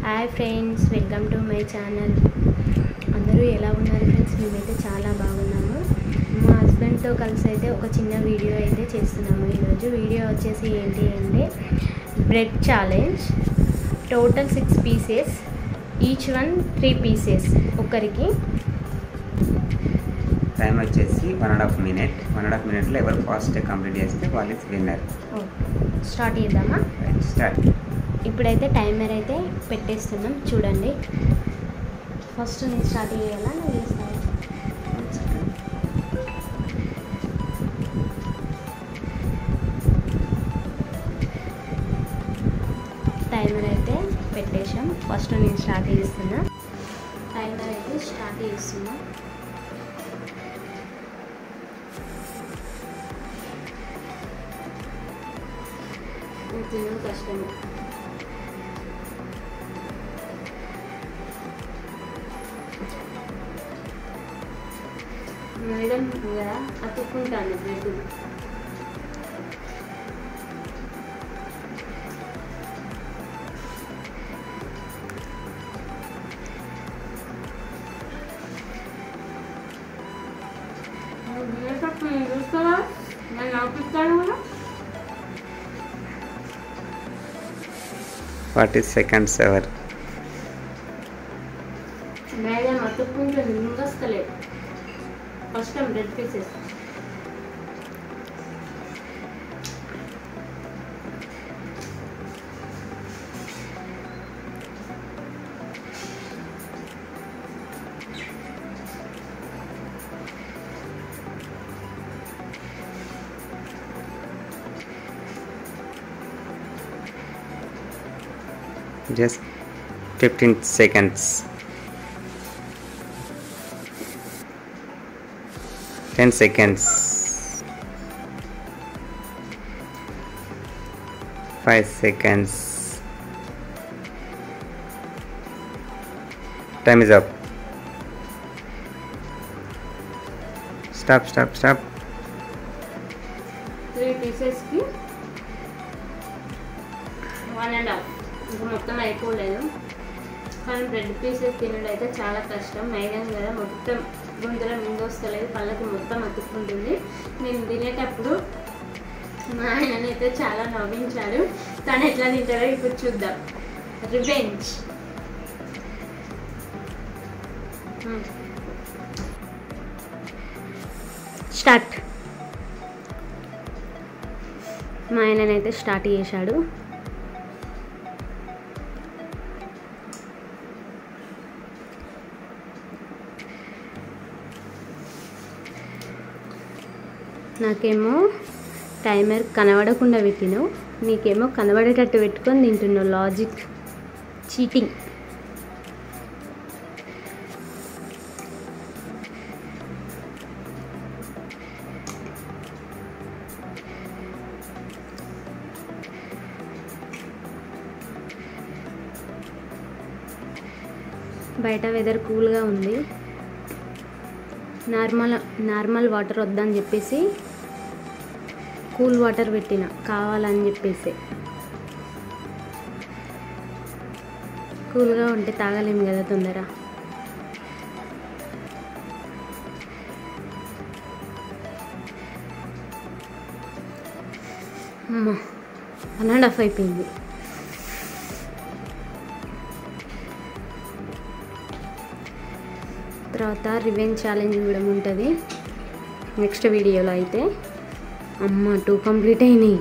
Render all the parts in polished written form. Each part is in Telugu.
Hi friends, welcome to my channel. అందరూ ఎలా ఉన్నారు ఫ్రెండ్స్? మేమైతే చాలా బాగున్నాము. మా హస్బెండ్తో కలిసి అయితే ఒక చిన్న వీడియో అయితే చేస్తున్నాము. ఈరోజు వీడియో వచ్చేసి ఏంటి అంటే bread challenge. Total 6 pieces, each one 3 pieces ఒకరికి. టైం వచ్చేసి 1.5 minute. 1.5 minute లో ఎవరు ఫాస్ట్ కంప్లీట్ చేస్తే వాళ్ళు విన్నర్. స్టార్ట్ చేద్దామా? స్టార్ట్. ఇప్పుడైతే టైమర్ అయితే పెట్టేస్తున్నాం, చూడండి. ఫస్ట్ నేను స్టార్ట్ చేయాలా, నేను చేస్తాను? టైమర్ అయితే పెట్టేసాం. ఫస్ట్ నేను స్టార్ట్ చేస్తున్నా. టైమర్ అయితే స్టార్ట్ చేస్తున్నా. తినడం కష్టమే. మేడం కదా అతుక్కుంటాను బ్రెడ్. చూస్తావా? నేను ఆపిస్తాను కూడా. 40 seconds ఎవరు? మేడం అతుక్కుంటుంది, ముందస్తలేదు. First time bread pieces. Just 15 seconds. 10 seconds. 5 seconds. Time is up. Stop. 3 పీసెస్కి 1.5. ఇంకా మొత్తం అయిపోలేదు. కానీ బ్రెడ్ పీసెస్ తినడం అయితే చాలా కష్టం. మైదాం కదా, మొత్తం గుంతలో మింగొస్తలేదు, పళ్ళకి మొత్తం అతుక్కుంటుంది. నేను తినేటప్పుడు మా ఆయననైతే చాలా నవ్వించాడు. తను ఎట్లా తింటారో ఇప్పుడు చూద్దాం. రివెంజ్. స్టార్ట్. మా ఆయననైతే స్టార్ట్ చేశాడు. నాకేమో టైమర్ కనబడకుండా పెట్టినావు, నీకేమో కనబడేటట్టు పెట్టుకొని తింటున్నావు. Logic, cheating. బయట వెదర్ కూల్గా ఉంది. నార్మల్ వాటర్ వద్దని చెప్పేసి కూల్ వాటర్ పెట్టిన, కావాలని చెప్పేసి. కూల్గా ఉంటే తాగలేము కదా తొందర. అమ్మా, 1.5 అయిపోయింది. తర్వాత రివెంజ్ ఛాలెంజ్ కూడా ఉంటుంది నెక్స్ట్ వీడియోలో అయితే. అమ్మ, 2 కంప్లీట్ అయినాయి.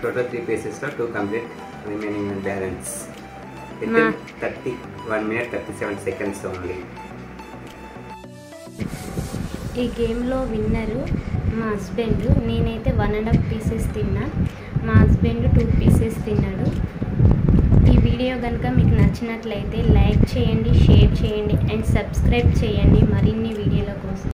Total 3 pieces లో 2 complete, remaining balance. Within 31 minute 37 seconds only. ఈ గేమ్లో విన్నరు మా హస్బెండ్. నేనైతే 1.5 పీసెస్ తిన్నా, మా హస్బెండ్ 2 పీసెస్ తిన్నాడు. ఈ వీడియో కనుక మీకు నచ్చినట్లయితే లైక్ చేయండి, షేర్ చేయండి అండ్ సబ్స్క్రైబ్ చేయండి మరిన్ని వీడియోల కోసం.